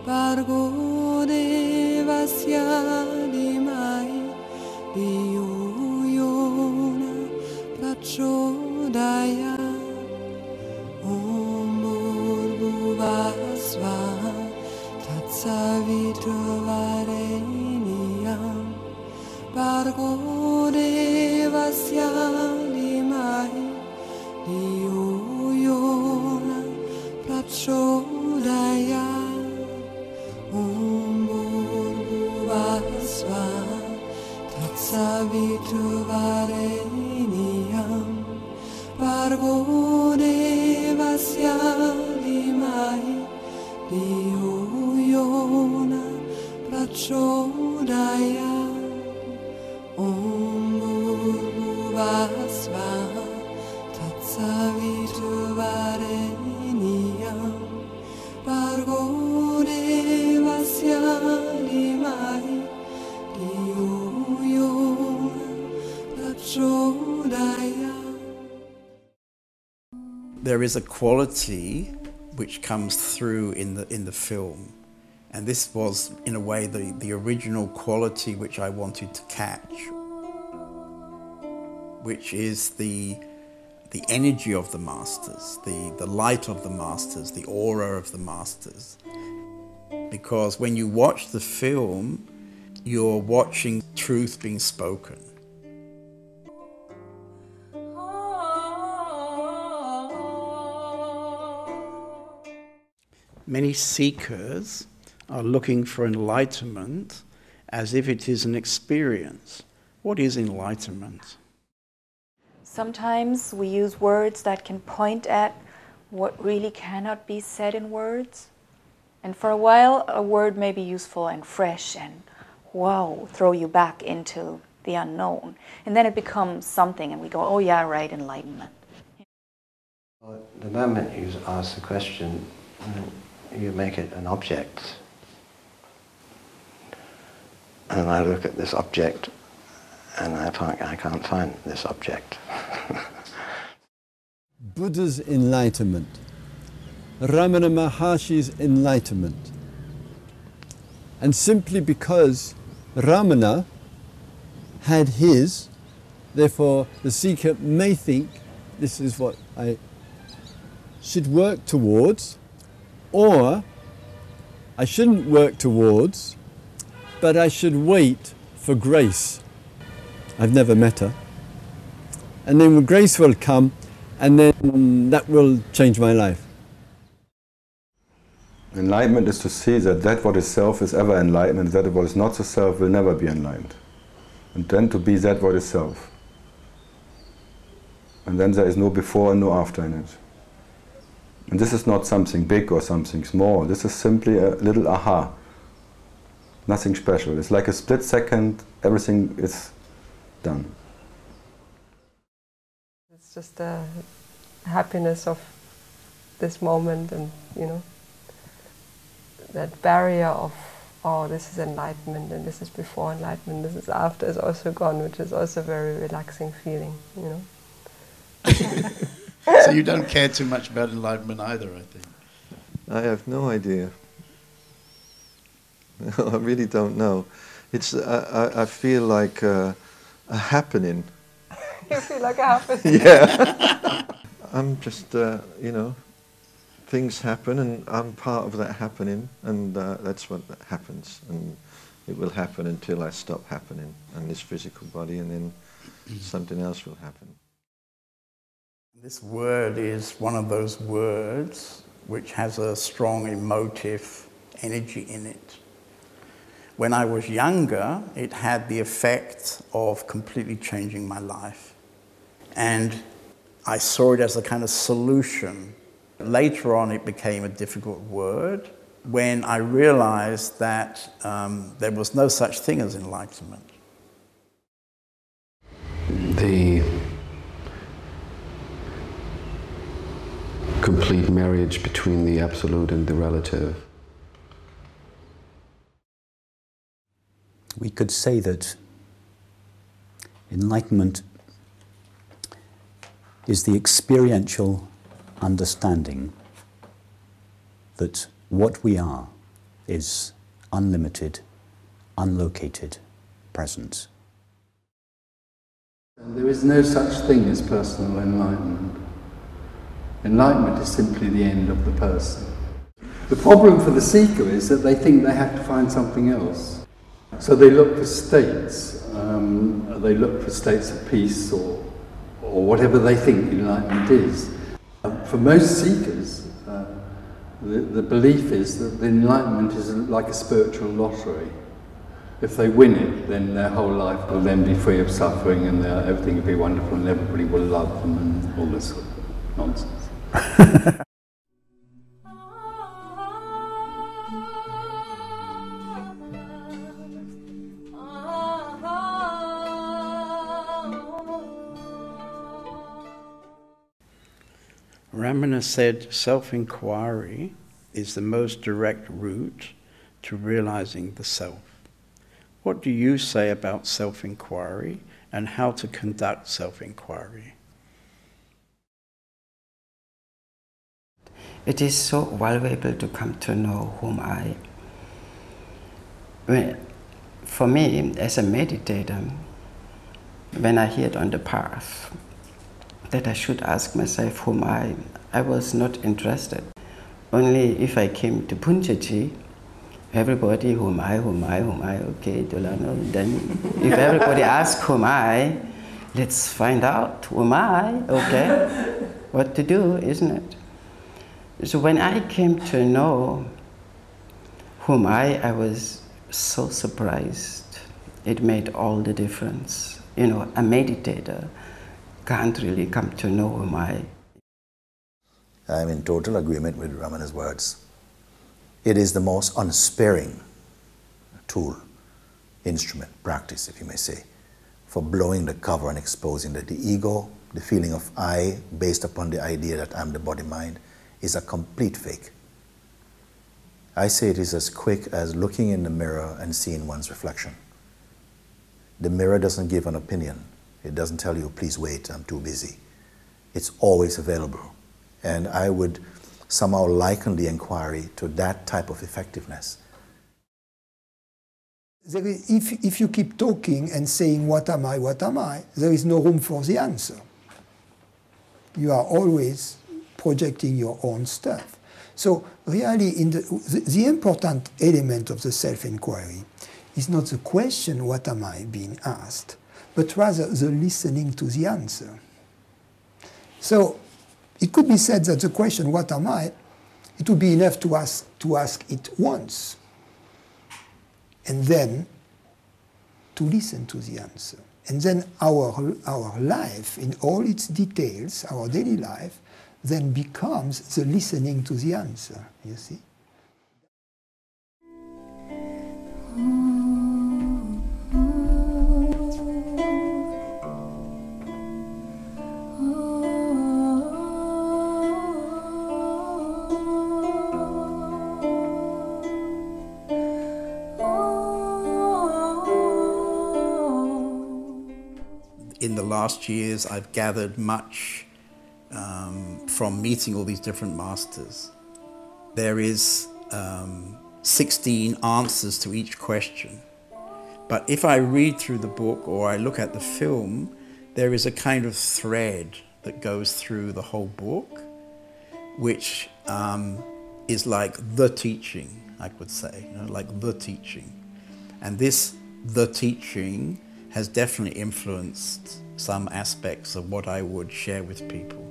Bargo devasya dimai diyuyona prachodaya Om Bhurvasva Tatsaviturvarenyam Bargo devasya dimai diyuyona prachodaya Om Bhurvasva Tatsaviturvarenyam Bargo devasya dimai diyuyona prachodaya Om Bhurvasva Tatsaviturvarenyam Bargo devasya dimai diyuyona prachodaya. There is a quality which comes through in the film, and this was in a way the original quality which I wanted to catch, which is the energy of the masters, the light of the masters, the aura of the masters. Because when you watch the film, you're watching truth being spoken. Many seekers are looking for enlightenment as if it is an experience. What is enlightenment? Sometimes we use words that can point at what really cannot be said in words. And for a while, a word may be useful and fresh and, wow, throw you back into the unknown. And then it becomes something and we go, oh yeah, right, enlightenment. Well, the moment you ask the question, you make it an object. And I look at this object and I can't find this object. Buddha's enlightenment, Ramana Maharshi's enlightenment. And simply because Ramana had his, therefore the seeker may think this is what I should work towards, or I shouldn't work towards, but I should wait for grace. I've never met her. And then grace will come, and then that will change my life. Enlightenment is to see that what is self is ever enlightened, and that what is not so self will never be enlightened. And then to be that what is self. And then there is no before and no after in it. And this is not something big or something small. This is simply a little aha. Nothing special. It's like a split second, everything is done. It's just the happiness of this moment, and that barrier of, oh, this is enlightenment and this is before enlightenment, this is after, is also gone, which is also a very relaxing feeling, So you don't care too much about enlightenment either, I think. I have no idea. I really don't know. It's I feel like a happening. You feel like a happening? Yeah. I'm just, things happen and I'm part of that happening, and that's what happens. And it will happen until I stop happening on this physical body, and then something else will happen. This word is one of those words which has a strong emotive energy in it. When I was younger, it had the effect of completely changing my life. And I saw it as a kind of solution. Later on, it became a difficult word when I realized that there was no such thing as enlightenment. The complete marriage between the absolute and the relative. We could say that enlightenment is the experiential understanding that what we are is unlimited, unlocated presence. There is no such thing as personal enlightenment. Enlightenment is simply the end of the person. The problem for the seeker is that they think they have to find something else. So they look for states. They look for states of peace or whatever they think enlightenment is. For most seekers, the belief is that the enlightenment is like a spiritual lottery. If they win it, then their whole life will then be free of suffering and everything will be wonderful and everybody will love them and all this sort of nonsense. Ramana said self-enquiry is the most direct route to realizing the self. What do you say about self-enquiry and how to conduct self-enquiry? It is so valuable to come to know whom I. For me, as a meditator, when I hear it on the path, that I should ask myself whom I was not interested. Only if I came to Punjaji, everybody whom I, okay, Dolano. Then if everybody asks whom I, let's find out whom I, okay, what to do, isn't it? So when I came to know whom I was so surprised. It made all the difference. You know, a meditator can't really come to know whom I'm in total agreement with Ramana's words. It is the most unsparing tool, instrument, practice, if you may say, for blowing the cover and exposing that the ego, the feeling of I, based upon the idea that I'm the body-mind, is a complete fake. I say it is as quick as looking in the mirror and seeing one's reflection. The mirror doesn't give an opinion. It doesn't tell you, please wait, I'm too busy. It's always available. And I would somehow liken the inquiry to that type of effectiveness. If you keep talking and saying, what am I, there is no room for the answer. You are always projecting your own stuff. So really, the important element of the self-inquiry is not the question, what am I, being asked, but rather the listening to the answer. So it could be said that the question, what am I, it would be enough to ask it once, and then to listen to the answer. And then our life, in all its details, our daily life, then becomes the listening to the answer, you see? In the last years, I've gathered much from meeting all these different masters. There is 16 answers to each question. But if I read through the book or I look at the film, there is a kind of thread that goes through the whole book, which is like the teaching, I would say, you know, like the teaching. And this, the teaching, has definitely influenced some aspects of what I would share with people.